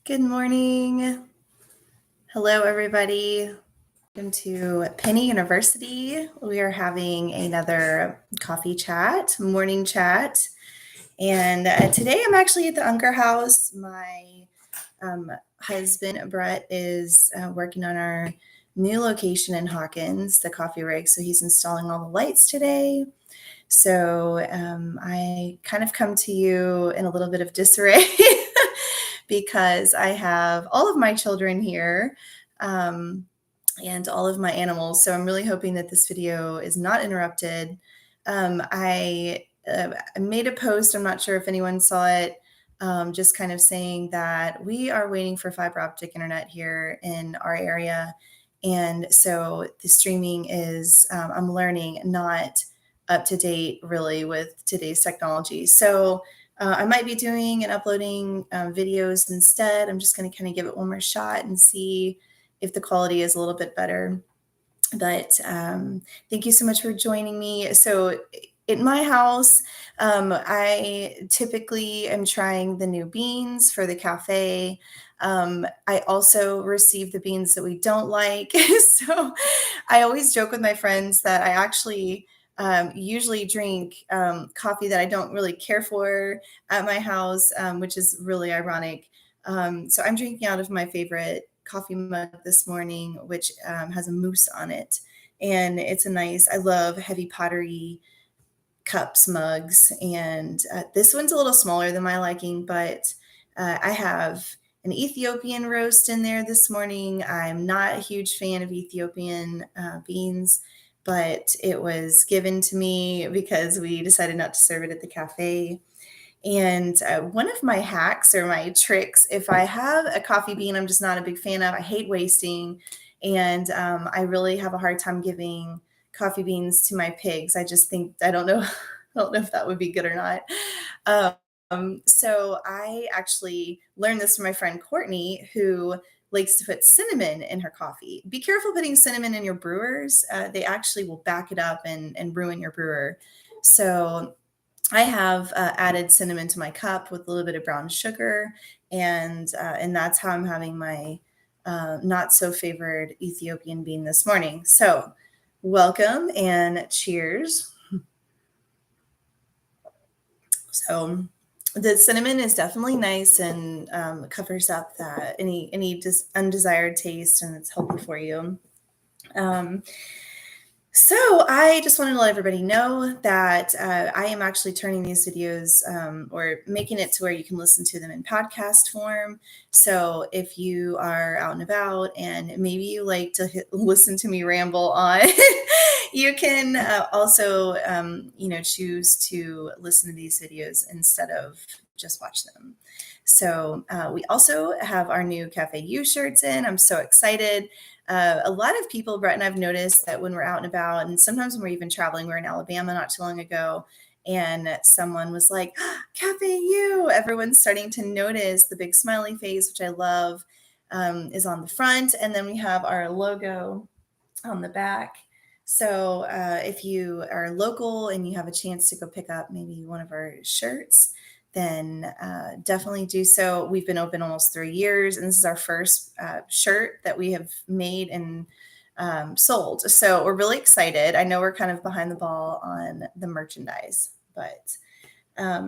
Good morning. Hello, everybody. Welcome to Penny University. We are having another coffee chat, morning chat. And today I'm actually at the Unker house. My husband, Brett, is working on our new location in Hawkins, the coffee rig. So he's installing all the lights today. So I kind of come to you in a little bit of disarray because I have all of my children here and all of my animals. So I'm really hoping that this video is not interrupted. I made a post, I'm not sure if anyone saw it, just kind of saying that we are waiting for fiber optic internet here in our area. And so the streaming is, I'm learning, not up to date really with today's technology. So I might be doing and uploading videos instead. I'm just going to kind of give it one more shot and see if the quality is a little bit better. But thank you so much for joining me. So at my house, I typically am trying the new beans for the cafe. I also receive the beans that we don't like. So I always joke with my friends that I actually usually drink coffee that I don't really care for at my house, which is really ironic. So I'm drinking out of my favorite coffee mug this morning, which has a moose on it. And it's I love heavy pottery cups, mugs. And this one's a little smaller than my liking, but I have an Ethiopian roast in there this morning. I'm not a huge fan of Ethiopian beans, but it was given to me because we decided not to serve it at the cafe. And one of my hacks or my tricks, if I have a coffee bean I'm just not a big fan of, I hate wasting. And I really have a hard time giving coffee beans to my pigs. I just think, I don't know, I don't know if that would be good or not. So I actually learned this from my friend Courtney, who likes to put cinnamon in her coffee. Be careful putting cinnamon in your brewers. They actually will back it up and ruin your brewer. So I have added cinnamon to my cup with a little bit of brown sugar, and that's how I'm having my not so favored Ethiopian bean this morning. So, welcome and cheers. So, the cinnamon is definitely nice and covers up that any undesired taste, and it's healthy for you. So I just wanted to let everybody know that I am actually turning these videos or making it to where you can listen to them in podcast form. So if you are out and about and maybe you like to listen to me ramble on, you can also, choose to listen to these videos instead of just watch them. So we also have our new Cafe Yoür shirts in. I'm so excited. A lot of people, Brett and I've noticed that when we're out and about, and sometimes when we're even traveling, we were in Alabama not too long ago, and someone was like, Cafe Yoür. Everyone's starting to notice the big smiley face, which I love, is on the front. And then we have our logo on the back. So if you are local and you have a chance to go pick up maybe one of our shirts, then definitely do so. We've been open almost 3 years, and this is our first shirt that we have made and sold. So we're really excited. I know we're kind of behind the ball on the merchandise, but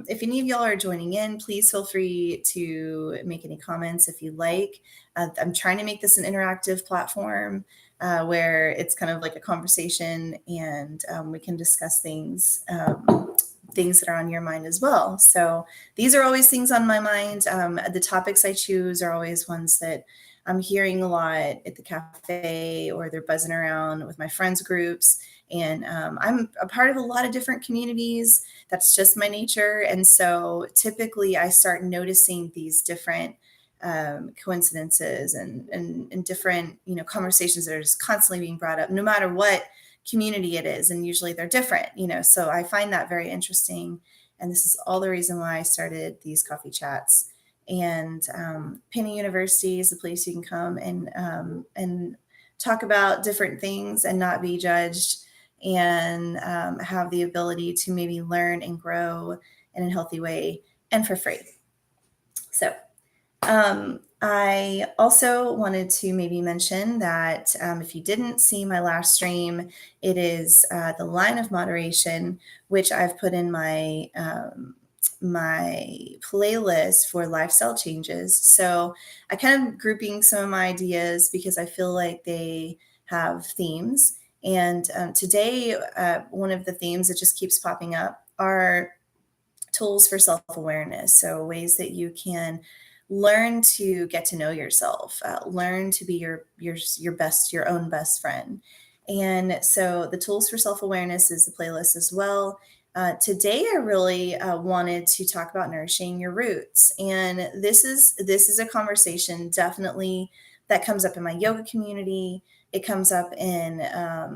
if any of y'all are joining in, please feel free to make any comments if you like. I'm trying to make this an interactive platform where it's kind of like a conversation, and we can discuss things that are on your mind as well. So these are always things on my mind. The topics I choose are always ones that I'm hearing a lot at the cafe, or they're buzzing around with my friends groups. And I'm a part of a lot of different communities. That's just my nature. And so typically I start noticing these different coincidences and different, conversations that are just constantly being brought up, no matter what community it is. And usually they're different, so I find that very interesting. And this is all the reason why I started these coffee chats. And Penny University is the place you can come and talk about different things and not be judged, and have the ability to maybe learn and grow in a healthy way and for free. So I also wanted to maybe mention that if you didn't see my last stream, it is the line of moderation, which I've put in my playlist for lifestyle changes. So I kind of grouping some of my ideas because I feel like they have themes. And today, one of the themes that just keeps popping up are tools for self-awareness. So ways that you can learn to get to know yourself, learn to be your own best friend. And so the tools for self-awareness is the playlist as well. Today, I really wanted to talk about nourishing your roots, and this is a conversation definitely that comes up in my yoga community. It comes up in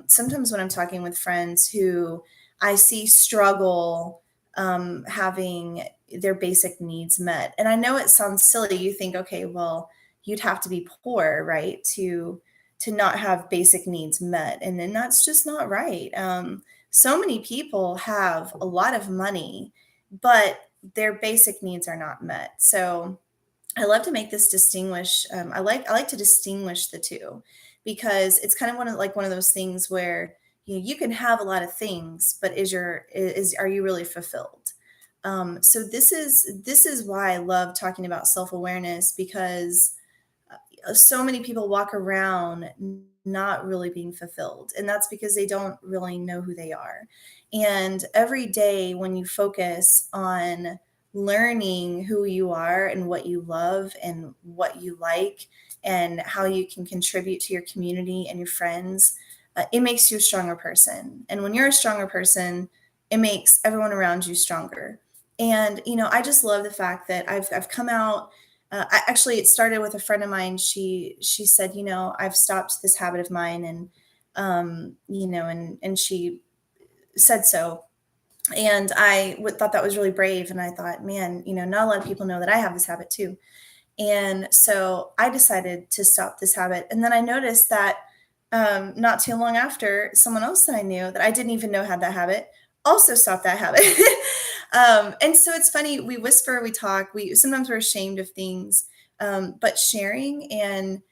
sometimes when I'm talking with friends who I see struggle having their basic needs met. And I know it sounds silly. You think, okay, well, you'd have to be poor, right, to not have basic needs met, and then that's just not right. So many people have a lot of money, but their basic needs are not met. So I love to make this distinguish. I like to distinguish the two because it's kind of one of those things where you can have a lot of things, but is are you really fulfilled? So this is why I love talking about self awareness because so many people walk around not really being fulfilled, and that's because they don't really know who they are. And every day when you focus on learning who you are and what you love and what you like and how you can contribute to your community and your friends, it makes you a stronger person. And when you're a stronger person, it makes everyone around you stronger. And I just love the fact that I've come out. Actually, it started with a friend of mine. She said, I've stopped this habit of mine, and and she said so, and thought that was really brave. And I thought, man, not a lot of people know that I have this habit too. And so I decided to stop this habit. And then I noticed that not too long after, someone else that I knew that I didn't even know had that habit also stopped that habit. And so it's funny. We whisper, we talk. We sometimes we're ashamed of things, but sharing and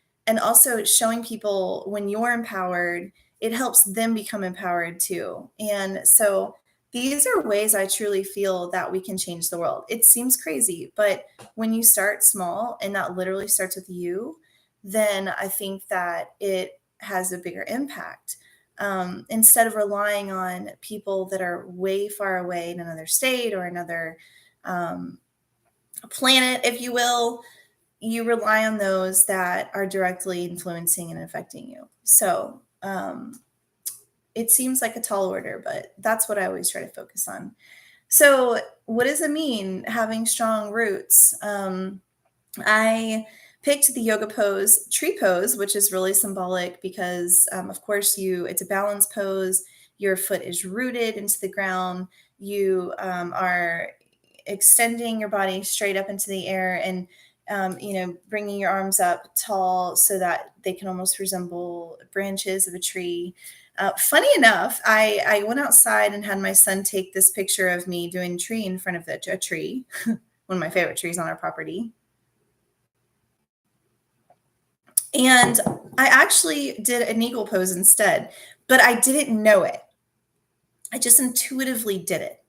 also showing people when you're empowered, it helps them become empowered too. And so these are ways I truly feel that we can change the world. It seems crazy, but when you start small and that literally starts with you, then I think that it has a bigger impact. Instead of relying on people that are way far away in another state or another um, planet, if you will, you rely on those that are directly influencing and affecting you. So it seems like a tall order, but that's what I always try to focus on. So, what does it mean having strong roots? I picked the yoga pose, tree pose, which is really symbolic because, of course, it's a balance pose. Your foot is rooted into the ground. You are extending your body straight up into the air and, bringing your arms up tall so that they can almost resemble branches of a tree. Funny enough, I went outside and had my son take this picture of me doing tree in front of a tree, one of my favorite trees on our property. And I actually did an eagle pose instead, but I didn't know it. I just intuitively did it.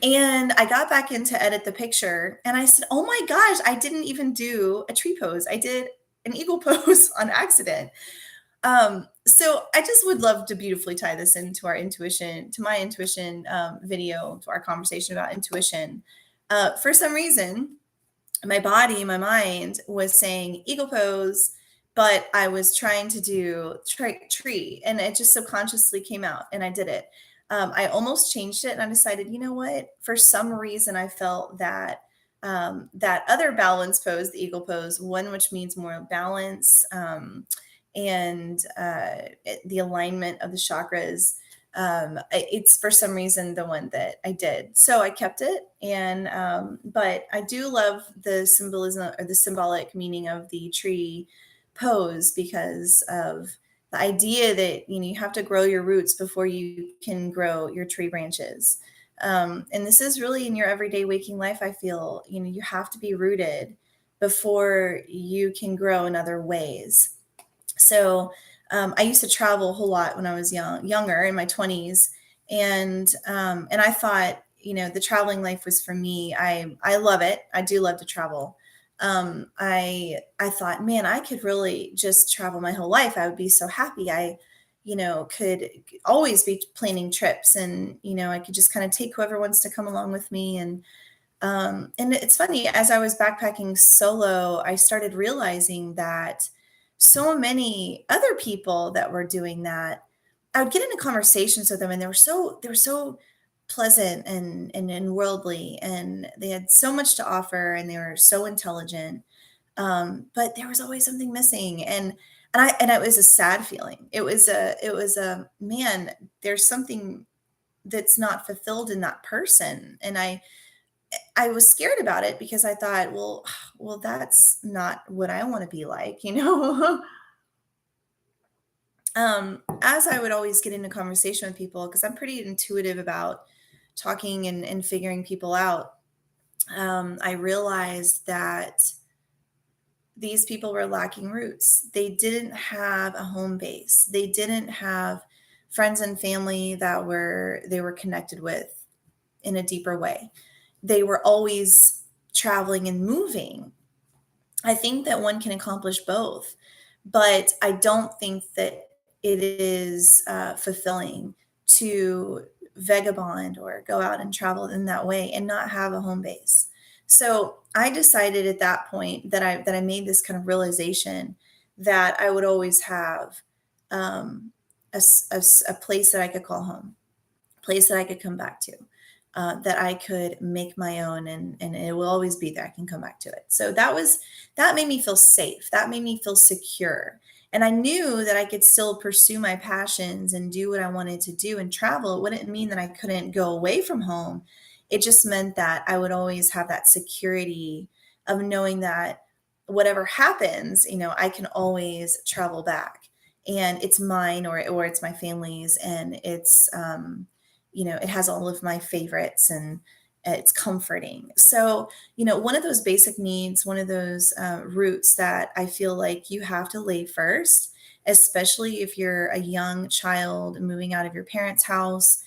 And I got back in to edit the picture and I said, oh my gosh, I didn't even do a tree pose. I did an eagle pose on accident. So I just would love to beautifully tie this into my intuition video, to our conversation about intuition. For some reason, my body, my mind was saying eagle pose, but I was trying to do tree, and it just subconsciously came out, and I did it. I almost changed it, and I decided, you know what? For some reason, I felt that that other balance pose, the eagle pose, one which means more balance and the alignment of the chakras, it's for some reason the one that I did. So I kept it. And, but I do love the symbolism or the symbolic meaning of the tree pose because of the idea that, you have to grow your roots before you can grow your tree branches. And this is really in your everyday waking life. I feel, you have to be rooted. before you can grow in other ways. So I used to travel a whole lot when I was younger in my 20s, and I thought, the traveling life was for me. I love it. I do love to travel. I thought, man, I could really just travel my whole life. I would be so happy. I could always be planning trips, and I could just kind of take whoever wants to come along with me. And it's funny, as I was backpacking solo, I started realizing that so many other people that were doing that, I would get into conversations with them, and they were so pleasant and worldly, and they had so much to offer, and they were so intelligent. But there was always something missing, and it was a sad feeling. It was a man, there's something that's not fulfilled in that person, and I was scared about it because I thought, well, that's not what I want to be like. As I would always get into conversation with people, because I'm pretty intuitive about talking and figuring people out, I realized that these people were lacking roots. They didn't have a home base. They didn't have friends and family that they were connected with in a deeper way. They were always traveling and moving. I think that one can accomplish both, but I don't think that it is fulfilling to vagabond or go out and travel in that way and not have a home base. So I decided at that point that I made this kind of realization that I would always have a place that I could call home, place that I could come back to, that I could make my own, and it will always be there. I can come back to it. So that made me feel safe. That made me feel secure. And I knew that I could still pursue my passions and do what I wanted to do and travel. It wouldn't mean that I couldn't go away from home. It just meant that I would always have that security of knowing that whatever happens, I can always travel back, and it's mine, or it's my family's, and it has all of my favorites, and it's comforting. So, one of those basic needs, one of those roots that I feel like you have to lay first, especially if you're a young child moving out of your parents' house,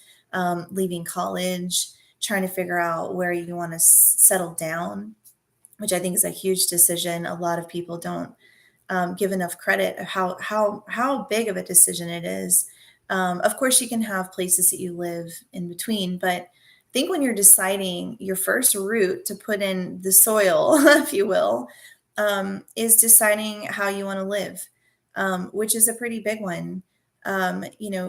leaving college, trying to figure out where you want to settle down, which I think is a huge decision. A lot of people don't give enough credit of how big of a decision it is. Of course, you can have places that you live in between, but I think when you're deciding your first root to put in the soil, if you will, is deciding how you want to live, which is a pretty big one.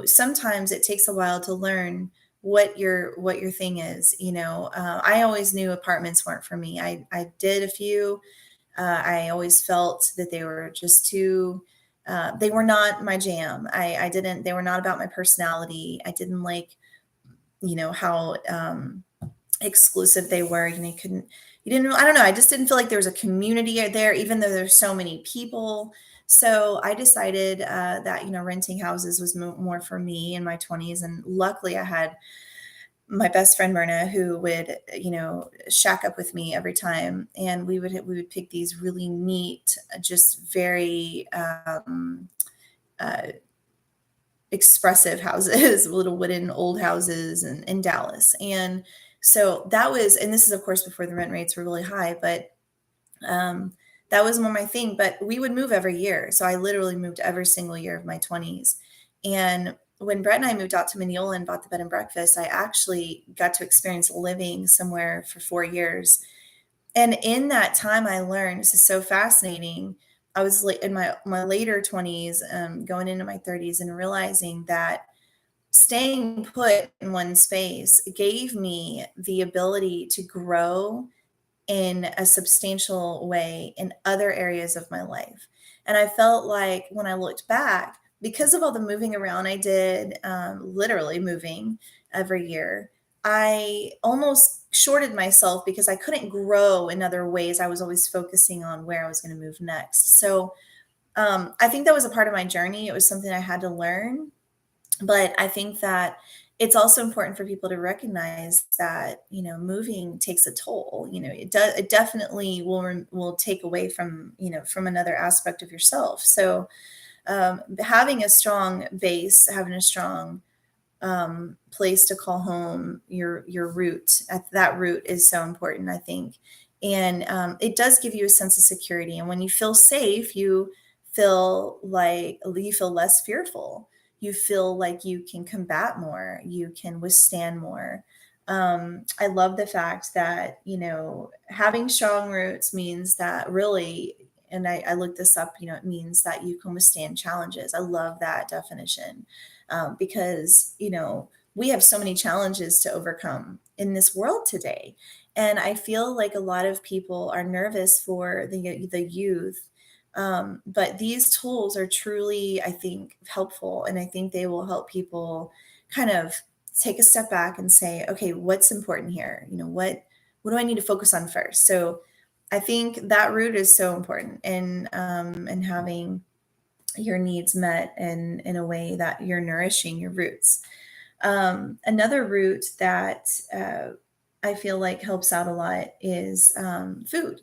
Sometimes it takes a while to learn what your thing is. I always knew apartments weren't for me. I did a few. I always felt that they were just too, they were not my jam. I didn't, they were not about my personality. I didn't like, how exclusive they were. You didn't, I don't know. I just didn't feel like there was a community out there, even though there's so many people. So I decided that, renting houses was more for me in my 20s. And luckily I had my best friend Myrna, who would, shack up with me every time, and we would pick these really neat, just very uh, expressive houses, little wooden old houses in Dallas. And so that was, and this is of course before the rent rates were really high, but um, that was more my thing. But we would move every year. So I literally moved every single year of my 20s. And when Brett and I moved out to Mineola and bought the bed and breakfast, I actually got to experience living somewhere for 4 years. And in that time, I learned, this is so fascinating. I was in my later 20s, going into my 30s, and realizing that staying put in one space gave me the ability to grow in a substantial way in other areas of my life. And I felt like when I looked back, because of all the moving around I did, literally moving every year, I almost shorted myself because I couldn't grow in other ways. I was always focusing on where I was going to move next. So I think that was a part of my journey. It was something I had to learn. But I think that it's also important for people to recognize that, moving takes a toll. It definitely will take away from, from another aspect of yourself. So having a strong base, having a strong place to call home, your root. That root is so important, I think, and it does give you a sense of security. And when you feel safe, you feel less fearful. You feel like you can combat more. You can withstand more. I love the fact that having strong roots means that really. And I looked this up, it means that you can withstand challenges. I love that definition because we have so many challenges to overcome in this world today, and I feel like a lot of people are nervous for the youth. But these tools are truly, I think, helpful, and I think they will help people kind of take a step back and say, okay, what's important here? What do I need to focus on first? So I think that root is so important in having your needs met in a way that you're nourishing your roots. Another root that I feel like helps out a lot is food.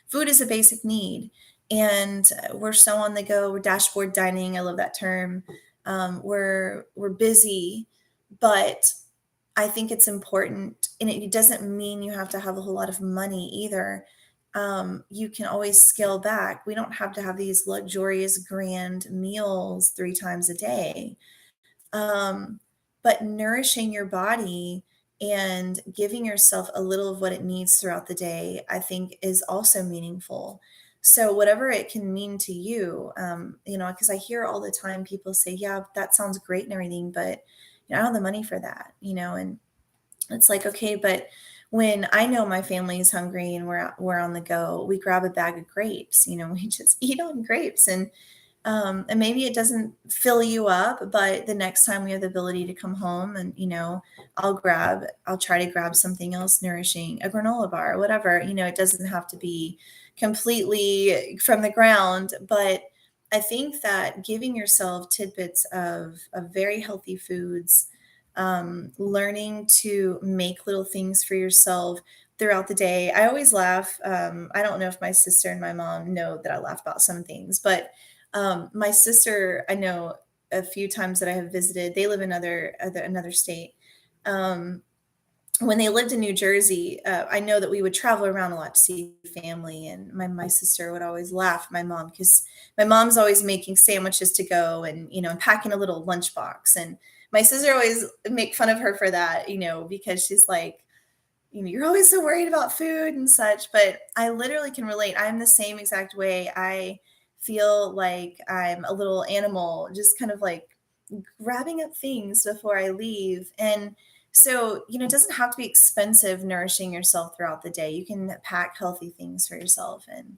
Food is a basic need, and we're so on the go. We're dashboard dining. I love that term. We're busy, but I think it's important, and it doesn't mean you have to have a whole lot of money either. You can always scale back. We don't have to have these luxurious grand meals 3 times a day. Um, but nourishing your body and giving yourself a little of what it needs throughout the day, I think is also meaningful. So whatever it can mean to you, because I hear all the time people say, yeah, that sounds great and everything, but I don't have the money for that, and it's like, okay, but when I know my family is hungry and we're on the go, we grab a bag of grapes, we just eat on grapes, and maybe it doesn't fill you up, but the next time we have the ability to come home and, I'll try to grab something else nourishing, a granola bar, whatever. It doesn't have to be completely from the ground, but I think that giving yourself tidbits of very healthy foods, learning to make little things for yourself throughout the day. I always laugh. I don't know if my sister and my mom know that I laugh about some things, but my sister, I know a few times that I have visited, they live in another state. Um, when they lived in New Jersey, I know that we would travel around a lot to see family, and my sister would always laugh at my mom because my mom's always making sandwiches to go and and packing a little lunchbox, and my sister always make fun of her for that, because she's like, you're always so worried about food and such, but I literally can relate. I'm the same exact way. I feel like I'm a little animal, just kind of like grabbing up things before I leave. And so, it doesn't have to be expensive nourishing yourself throughout the day. You can pack healthy things for yourself and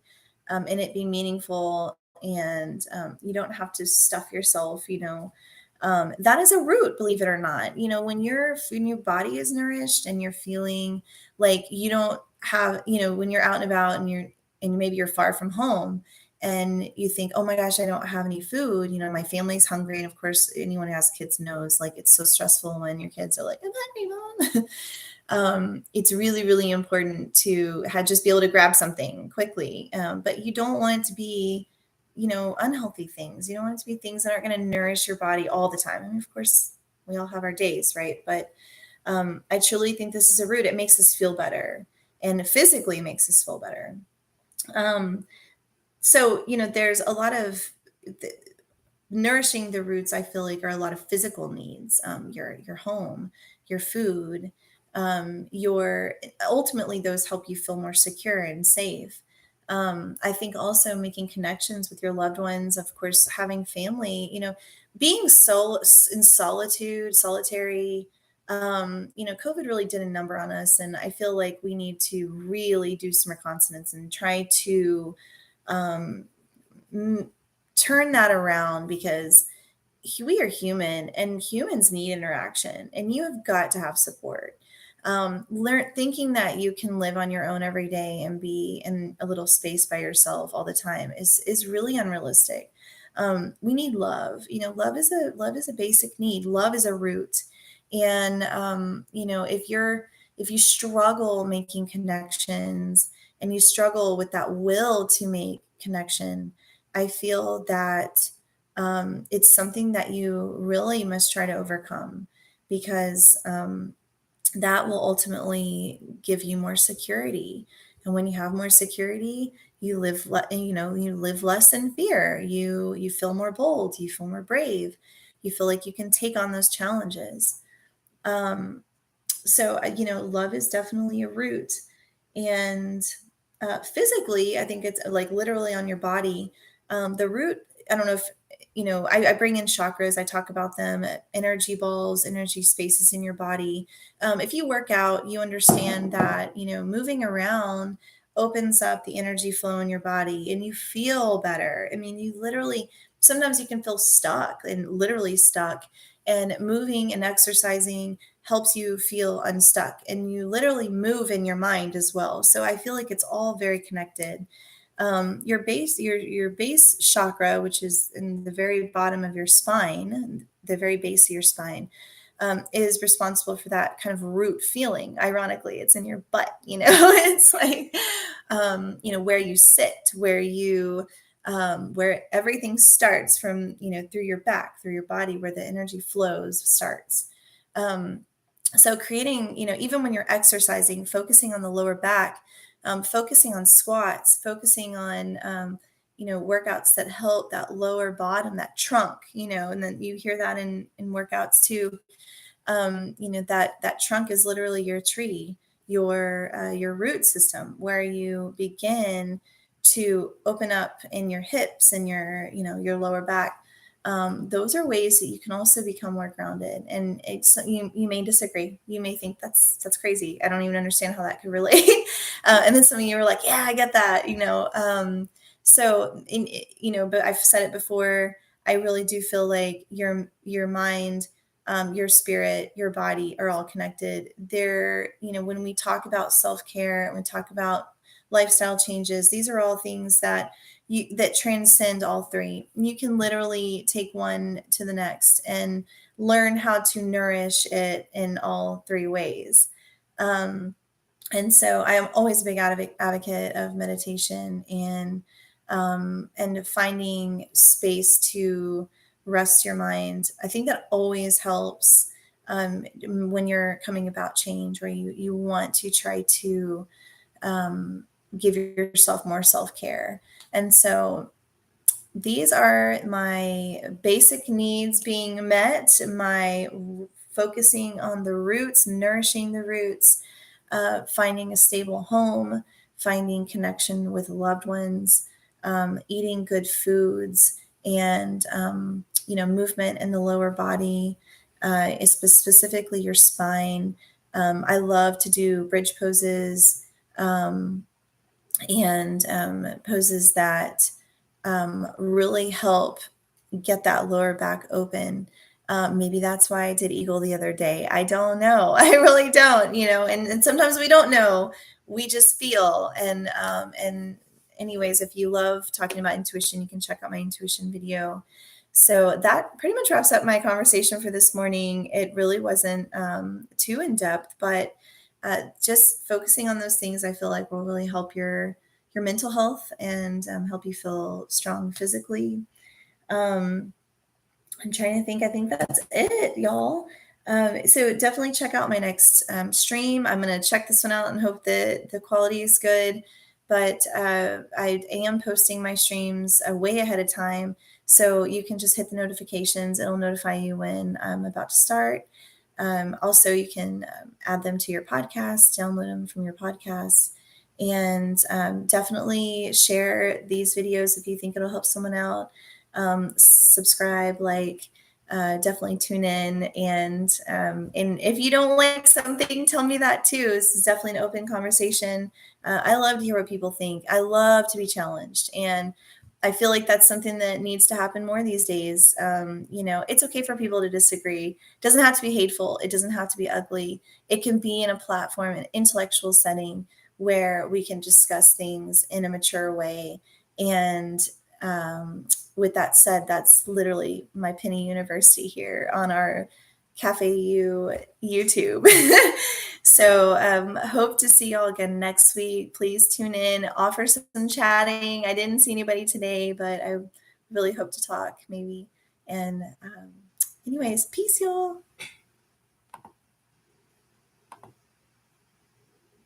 it be meaningful. And you don't have to stuff yourself, that is a root, believe it or not. When your body is nourished and you're feeling like you don't have, when you're out and about and maybe you're far from home and you think, oh my gosh, I don't have any food. My family's hungry. And of course, anyone who has kids knows like it's so stressful when your kids are like, I'm hungry, mom. It's really, really important to just be able to grab something quickly. But you don't want it to be, unhealthy things. You don't want it to be things that aren't going to nourish your body all the time. I mean, of course, we all have our days, right? But I truly think this is a root. It makes us feel better and physically makes us feel better. So, there's a lot of nourishing the roots. I feel like are a lot of physical needs, your home, your food, your ultimately those help you feel more secure and safe. I think also making connections with your loved ones, of course, having family, being in solitary. COVID really did a number on us, and I feel like we need to really do some reconnaissance and try to um, turn that around because we are human and humans need interaction and you have got to have support. Learn thinking that you can live on your own every day and be in a little space by yourself all the time is really unrealistic. We need love. Love is a basic need. Love is a root. And, if you struggle making connections and you struggle with that will to make connection, I feel that it's something that you really must try to overcome, because that will ultimately give you more security. And when you have more security, you live less in fear. You feel more bold, you feel more brave, you feel like you can take on those challenges. Um, love is definitely a root. And physically, I think it's like literally on your body. The root, I don't know if, I bring in chakras, I talk about them, energy balls, energy spaces in your body. If you work out, you understand that, moving around opens up the energy flow in your body and you feel better. I mean, you literally, sometimes you can feel stuck and literally stuck, and moving and exercising helps you feel unstuck, and you literally move in your mind as well. So I feel like it's all very connected. Your base chakra, which is in the very bottom of your spine, the very base of your spine, is responsible for that kind of root feeling. Ironically, it's in your butt. It's like, where you sit, where everything starts from, through your back, through your body, where the energy flows starts. So creating, even when you're exercising, focusing on the lower back, focusing on squats, focusing on, workouts that help that lower bottom, that trunk, and then you hear that in workouts too. That trunk is literally your tree, your root system, where you begin to open up in your hips and your lower back. Those are ways that you can also become more grounded. And you may disagree. You may think that's crazy. I don't even understand how that could relate. And then some of you are like, yeah, I get that. But I've said it before. I really do feel like your mind, your spirit, your body are all connected. When we talk about self-care and we talk about lifestyle changes, these are all things that transcend all three. You can literally take one to the next and learn how to nourish it in all three ways. And so I am always a big advocate of meditation and finding space to rest your mind. I think that always helps when you're coming about change, where you want to try to give yourself more self-care. And so these are my basic needs being met, my focusing on the roots, nourishing the roots, finding a stable home, finding connection with loved ones, eating good foods, and movement in the lower body, is specifically your spine. I love to do bridge poses, and poses that really help get that lower back open. Maybe that's why I did eagle the other day. I don't know. I really don't, and sometimes we don't know. We just feel. And anyways, if you love talking about intuition, you can check out my intuition video. So that pretty much wraps up my conversation for this morning. It really wasn't too in depth, but just focusing on those things, I feel like will really help your mental health and help you feel strong physically. Um, I'm trying to think. I think that's it, y'all. So definitely check out my next stream. I'm going to check this one out and hope that the quality is good. But I am posting my streams way ahead of time. So you can just hit the notifications. It'll notify you when I'm about to start. Also, you can add them to your podcast, download them from your podcasts, and definitely share these videos if you think it'll help someone out. Subscribe, definitely tune in. And if you don't like something, tell me that too. This is definitely an open conversation. I love to hear what people think. I love to be challenged. And I feel like that's something that needs to happen more these days. It's okay for people to disagree. It doesn't have to be hateful. It doesn't have to be ugly. It can be in a platform, an intellectual setting where we can discuss things in a mature way. And with that said, that's literally my Penny University here on our Cafe U YouTube. So hope to see y'all again next week. Please tune in, offer some chatting. I didn't see anybody today, but I really hope to talk maybe. And anyways, peace, y'all.